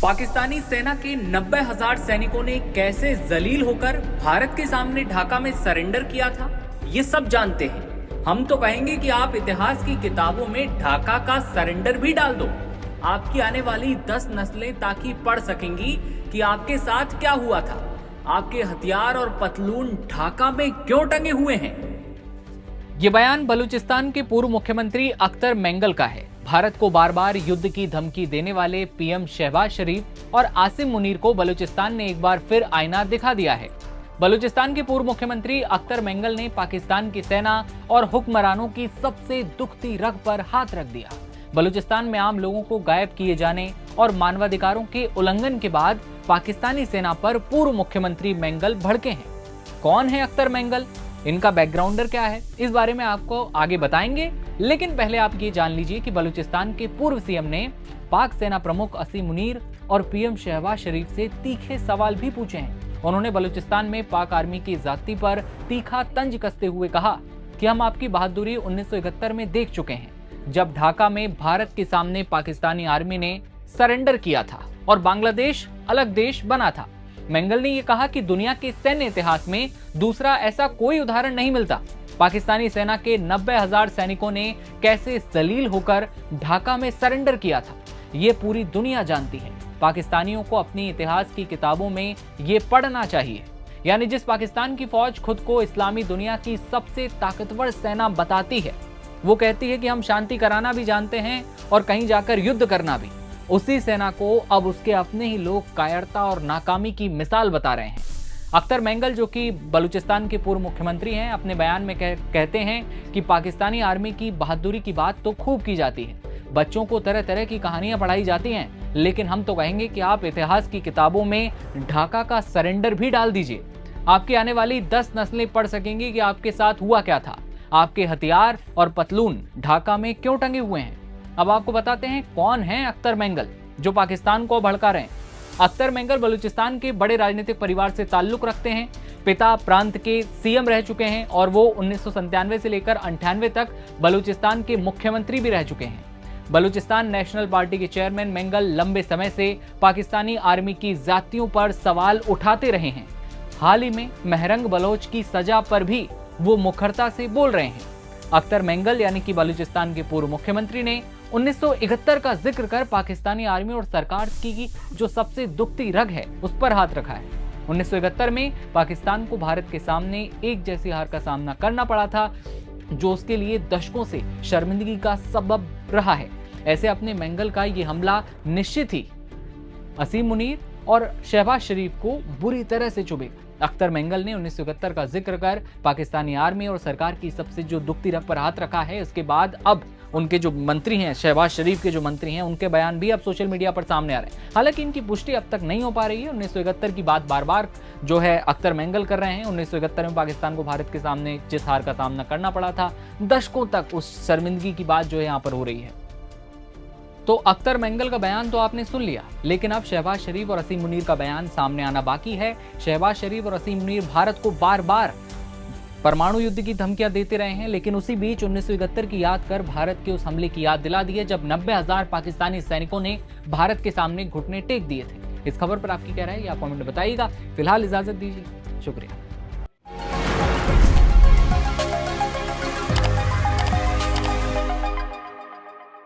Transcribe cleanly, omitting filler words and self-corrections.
पाकिस्तानी सेना के 90,000 सैनिकों ने कैसे जलील होकर भारत के सामने ढाका में सरेंडर किया था, ये सब जानते हैं। हम तो कहेंगे कि आप इतिहास की किताबों में ढाका का सरेंडर भी डाल दो। आपकी आने वाली 10 नस्लें ताकि पढ़ सकेंगी कि आपके साथ क्या हुआ था, आपके हथियार और पतलून ढाका में क्यों टंगे हुए हैं। ये बयान बलूचिस्तान के पूर्व मुख्यमंत्री अख्तर मेंगल का है। भारत को बार बार युद्ध की धमकी देने वाले पीएम शहबाज शरीफ और आसिम मुनीर को बलूचिस्तान ने एक बार फिर आईना दिखा दिया है। बलूचिस्तान के पूर्व मुख्यमंत्री अख्तर मेंगल ने पाकिस्तान की सेना और हुक्मरानों की सबसे दुखती रग पर हाथ रख दिया। बलूचिस्तान में आम लोगों को गायब किए जाने और मानवाधिकारों के उल्लंघन के बाद पाकिस्तानी सेना पर पूर्व मुख्यमंत्री मेंगल भड़के हैं। कौन है अख्तर मेंगल, इनका बैकग्राउंडर क्या है, इस बारे में आपको आगे बताएंगे। लेकिन पहले आप ये जान लीजिए कि बलूचिस्तान के पूर्व सीएम ने पाक सेना प्रमुख आसिम मुनीर और पीएम शहबाज शरीफ से तीखे सवाल भी पूछे हैं। उन्होंने बलूचिस्तान में पाक आर्मी की जाति पर तीखा तंज कसते हुए कहा कि हम आपकी बहादुरी 1971 में देख चुके हैं, जब ढाका में भारत के सामने पाकिस्तानी आर्मी ने सरेंडर किया था और बांग्लादेश अलग देश बना था। मेंगल ने यह कहा कि दुनिया के सैन्य इतिहास में दूसरा ऐसा कोई उदाहरण नहीं मिलता। पाकिस्तानी सेना के 90,000 सैनिकों ने कैसे जलील होकर ढाका में सरेंडर किया था, ये पूरी दुनिया जानती है। पाकिस्तानियों को अपनी इतिहास की किताबों में ये पढ़ना चाहिए। यानी जिस पाकिस्तान की फौज खुद को इस्लामी दुनिया की सबसे ताकतवर सेना बताती है, वो कहती है कि हम शांति कराना भी जानते हैं और कहीं जाकर युद्ध करना भी, उसी सेना को अब उसके अपने ही लोग कायरता और नाकामी की मिसाल बता रहे हैं। अख्तर मेंगल, जो कि बलूचिस्तान के पूर्व मुख्यमंत्री हैं, अपने बयान में कहते हैं कि पाकिस्तानी आर्मी की बहादुरी की बात तो खूब की जाती है, बच्चों को तरह तरह की कहानियां पढ़ाई जाती हैं, लेकिन हम तो कहेंगे कि आप इतिहास की किताबों में ढाका का सरेंडर भी डाल दीजिए। आपकी आने वाली 10 नस्लें पढ़ सकेंगी कि आपके साथ हुआ क्या था, आपके हथियार और पतलून ढाका में क्यों टंगे हुए हैं। अब आपको बताते हैं कौन है अख्तर मेंगल, जो पाकिस्तान को भड़का रहे हैं। अख्तर मेंगल बलूचिस्तान के बड़े राजनीतिक परिवार से ताल्लुक रखते हैं। पिता प्रांत के सीएम रह चुके हैं और वो 1997 से लेकर 98 तक बलूचिस्तान के मुख्यमंत्री भी रह चुके हैं। बलूचिस्तान नेशनल पार्टी के चेयरमैन मेंगल लंबे समय से पाकिस्तानी आर्मी की जातियों पर सवाल उठाते रहे हैं। हाल ही में महरंग बलोच की सजा पर भी वो मुखरता से बोल रहे हैं। अख्तर मेंगल यानी कि बलूचिस्तान के पूर्व मुख्यमंत्री ने 1971 का जिक्र कर पाकिस्तानी आर्मी और सरकार की जो सबसे दुखती रग है उस पर हाथ रखा है। 1971 में पाकिस्तान को भारत के सामने एक जैसी हार का सामना करना पड़ा था, जो उसके लिए दशकों से शर्मिंदगी का सबब रहा है। ऐसे अपने मेंगल का ये हमला निश्चित ही आसिम मुनीर और शहबाज शरीफ को बुरी तरह से चुभेगा। अख्तर मेंगल ने 1971 का जिक्र कर पाकिस्तानी आर्मी और सरकार की सबसे जो दुखती रग पर हाथ रखा है, उसके बाद अब उनके जो मंत्री हैं, शहबाज शरीफ के जो मंत्री हैं, उनके बयान भी अब सोशल मीडिया पर सामने आ रहे हैं। हालांकि इनकी पुष्टि अब तक नहीं हो पा रही है। 1971 की बात बार बार जो है अख्तर मेंगल कर रहे हैं। 1971 में पाकिस्तान को भारत के सामने जिस हार का सामना करना पड़ा था, दशकों तक उस शर्मिंदगी की बात जो है यहाँ पर हो रही है। तो अख्तर मेंगल का बयान तो आपने सुन लिया, लेकिन अब शहबाज शरीफ और आसिम मुनीर का बयान सामने आना बाकी है। शहबाज शरीफ और आसिम मुनीर भारत को बार बार परमाणु युद्ध की धमकियां देते रहे हैं, लेकिन उसी बीच 1971 की याद कर भारत के उस हमले की याद दिला दी है, जब 90,000 पाकिस्तानी सैनिकों ने भारत के सामने घुटने टेक दिए थे। इस खबर पर आपकी क्या राय है, आप कमेंट में बताइएगा। फिलहाल इजाजत दीजिए, शुक्रिया।